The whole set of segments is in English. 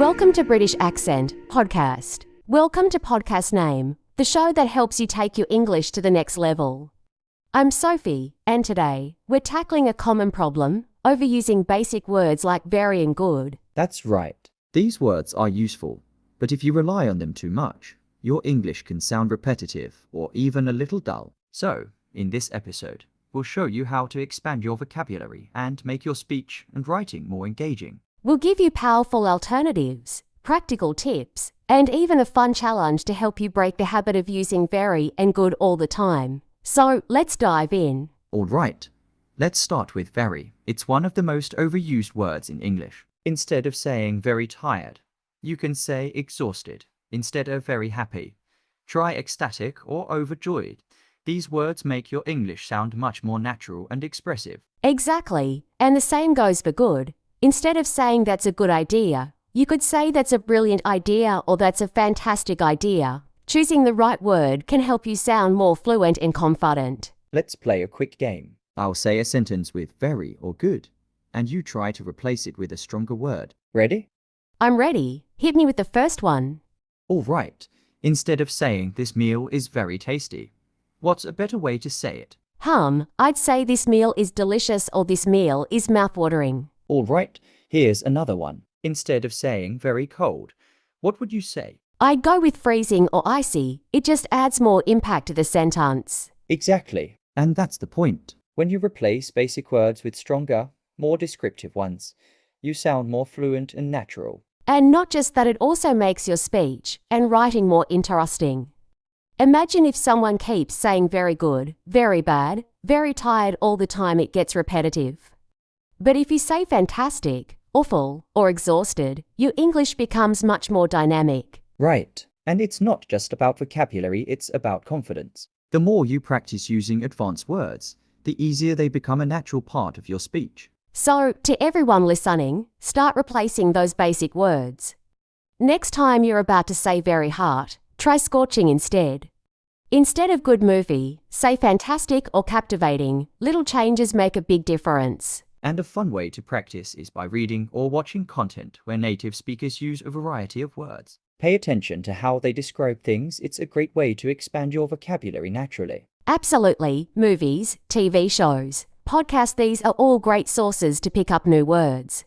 Welcome to British Accent Podcast. Welcome to Podcast Name, the show that helps you take your English to the next level. I'm Sophie, and today we're tackling a common problem, overusing basic words like very and good. That's right. These words are useful, but if you rely on them too much, your English can sound repetitive or even a little dull. So, in this episode, we'll show you how to expand your vocabulary and make your speech and writing more engaging. We'll give you powerful alternatives, practical tips, and even a fun challenge to help you break the habit of using very and good all the time. So, let's dive in. All right. Let's start with very. It's one of the most overused words in English. Instead of saying very tired, you can say exhausted instead of very happy. Try ecstatic or overjoyed. These words make your English sound much more natural and expressive. Exactly, and the same goes for good. Instead of saying that's a good idea, you could say that's a brilliant idea or that's a fantastic idea. Choosing the right word can help you sound more fluent and confident. Let's play a quick game. I'll say a sentence with very or good, and you try to replace it with a stronger word. Ready? I'm ready. Hit me with the first one. All right. Instead of saying this meal is very tasty, what's a better way to say it? I'd say this meal is delicious or this meal is mouthwatering. All right, here's another one. Instead of saying very cold, what would you say? I'd go with freezing or icy. It just adds more impact to the sentence. Exactly. And that's the point. When you replace basic words with stronger, more descriptive ones, you sound more fluent and natural. And not just that, it also makes your speech and writing more interesting. Imagine if someone keeps saying very good, very bad, very tired all the time, it gets repetitive. But if you say fantastic, awful, or exhausted, your English becomes much more dynamic. Right. And it's not just about vocabulary, it's about confidence. The more you practice using advanced words, the easier they become a natural part of your speech. So, to everyone listening, start replacing those basic words. Next time you're about to say very hot, try scorching instead. Instead of good movie, say fantastic or captivating. Little changes make a big difference. And a fun way to practice is by reading or watching content where native speakers use a variety of words. Pay attention to how they describe things. It's a great way to expand your vocabulary naturally. Absolutely. Movies, TV shows, podcasts, these are all great sources to pick up new words.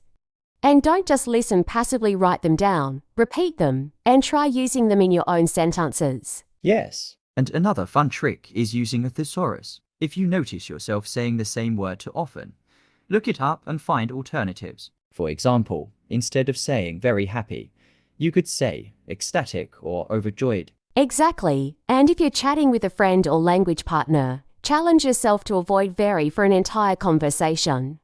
And don't just listen passively, write them down, repeat them, and try using them in your own sentences. Yes. And another fun trick is using a thesaurus. If you notice yourself saying the same word too often, look it up and find alternatives. For example, instead of saying very happy, you could say ecstatic or overjoyed. Exactly. And if you're chatting with a friend or language partner, challenge yourself to avoid very for an entire conversation.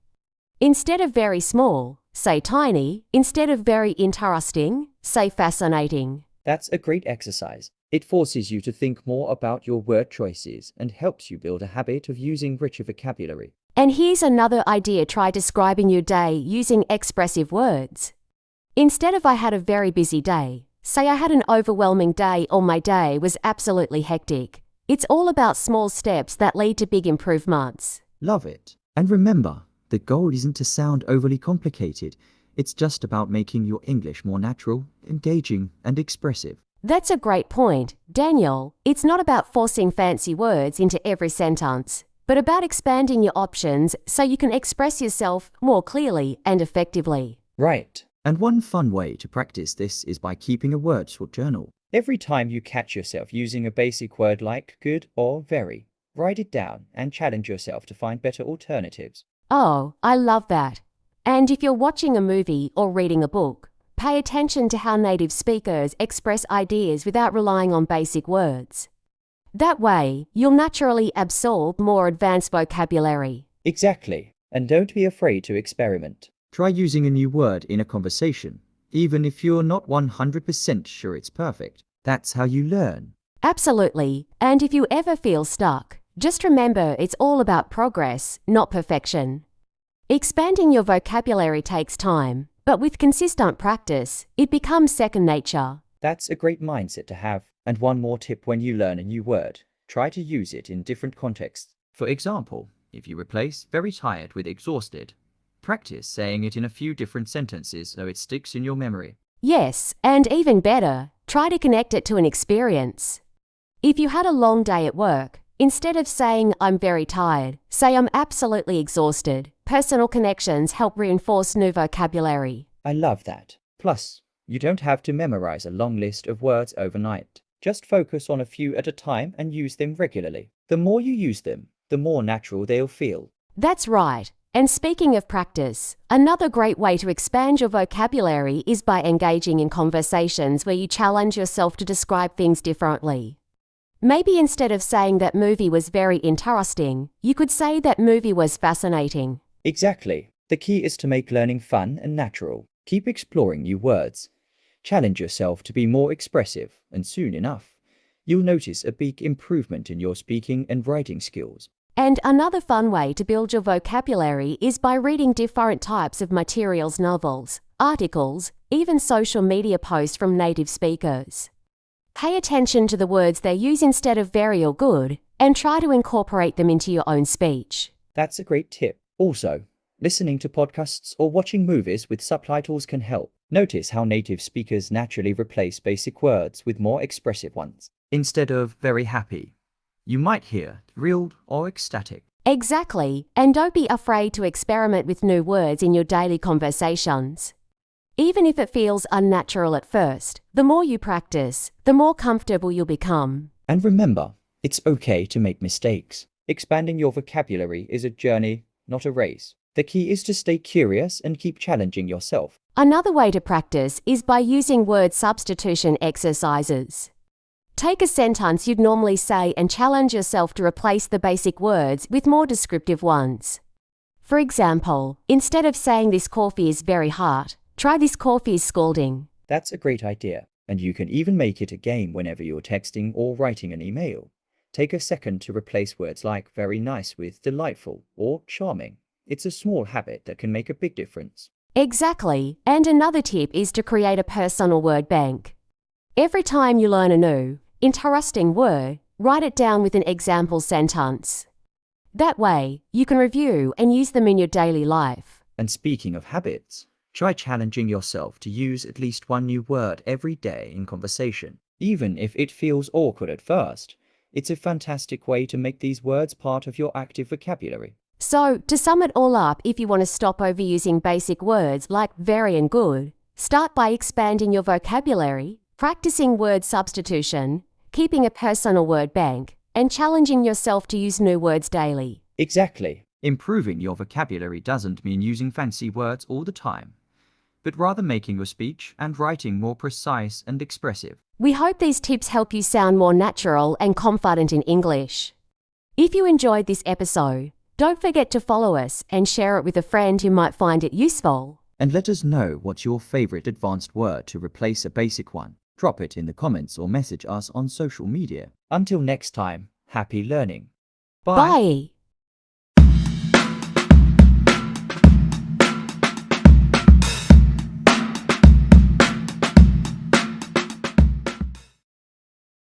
Instead of very small, say tiny. Instead of very interesting, say fascinating. That's a great exercise. It forces you to think more about your word choices and helps you build a habit of using richer vocabulary. And here's another idea. Try describing your day using expressive words. Instead of I had a very busy day, say I had an overwhelming day or my day was absolutely hectic. It's all about small steps that lead to big improvements. Love it. And remember, the goal isn't to sound overly complicated. It's just about making your English more natural, engaging, and expressive. That's a great point, Daniel. It's not about forcing fancy words into every sentence, but about expanding your options so you can express yourself more clearly and effectively. Right. And one fun way to practice this is by keeping a word short journal. Every time you catch yourself using a basic word like good or very, write it down and challenge yourself to find better alternatives. Oh, I love that. And if you're watching a movie or reading a book, pay attention to how native speakers express ideas without relying on basic words. That way, you'll naturally absorb more advanced vocabulary. Exactly. And don't be afraid to experiment. Try using a new word in a conversation, even if you're not 100% sure it's perfect. That's how you learn. Absolutely. And if you ever feel stuck, just remember it's all about progress, not perfection. Expanding your vocabulary takes time, but with consistent practice, it becomes second nature. That's a great mindset to have. And one more tip: when you learn a new word, try to use it in different contexts. For example, if you replace very tired with exhausted, practice saying it in a few different sentences so it sticks in your memory. Yes, and even better, try to connect it to an experience. If you had a long day at work, instead of saying I'm very tired, say I'm absolutely exhausted. Personal connections help reinforce new vocabulary. I love that. Plus, you don't have to memorize a long list of words overnight. Just focus on a few at a time and use them regularly. The more you use them, the more natural they'll feel. That's right. And speaking of practice, another great way to expand your vocabulary is by engaging in conversations where you challenge yourself to describe things differently. Maybe instead of saying that movie was very interesting, you could say that movie was fascinating. Exactly. The key is to make learning fun and natural. Keep exploring new words. Challenge yourself to be more expressive, and soon enough, you'll notice a big improvement in your speaking and writing skills. And another fun way to build your vocabulary is by reading different types of materials, novels, articles, even social media posts from native speakers. Pay attention to the words they use instead of very or good, and try to incorporate them into your own speech. That's a great tip. Also, listening to podcasts or watching movies with subtitles can help. Notice how native speakers naturally replace basic words with more expressive ones. Instead of very happy, you might hear thrilled or ecstatic. Exactly, and don't be afraid to experiment with new words in your daily conversations. Even if it feels unnatural at first, the more you practice, the more comfortable you'll become. And remember, it's okay to make mistakes. Expanding your vocabulary is a journey, not a race. The key is to stay curious and keep challenging yourself. Another way to practice is by using word substitution exercises. Take a sentence you'd normally say and challenge yourself to replace the basic words with more descriptive ones. For example, instead of saying this coffee is very hot, try this coffee is scalding. That's a great idea, and you can even make it a game whenever you're texting or writing an email. Take a second to replace words like very nice with delightful or charming. It's a small habit that can make a big difference. Exactly, and another tip is to create a personal word bank. Every time you learn a new, interesting word, write it down with an example sentence. That way, you can review and use them in your daily life. And speaking of habits, try challenging yourself to use at least one new word every day in conversation. Even if it feels awkward at first, it's a fantastic way to make these words part of your active vocabulary. So, to sum it all up, if you want to stop overusing basic words like very and good, start by expanding your vocabulary, practicing word substitution, keeping a personal word bank, and challenging yourself to use new words daily. Exactly. Improving your vocabulary doesn't mean using fancy words all the time, but rather making your speech and writing more precise and expressive. We hope these tips help you sound more natural and confident in English. If you enjoyed this episode, don't forget to follow us and share it with a friend who might find it useful. And let us know what's your favorite advanced word to replace a basic one. Drop it in the comments or message us on social media. Until next time, happy learning. Bye. Bye.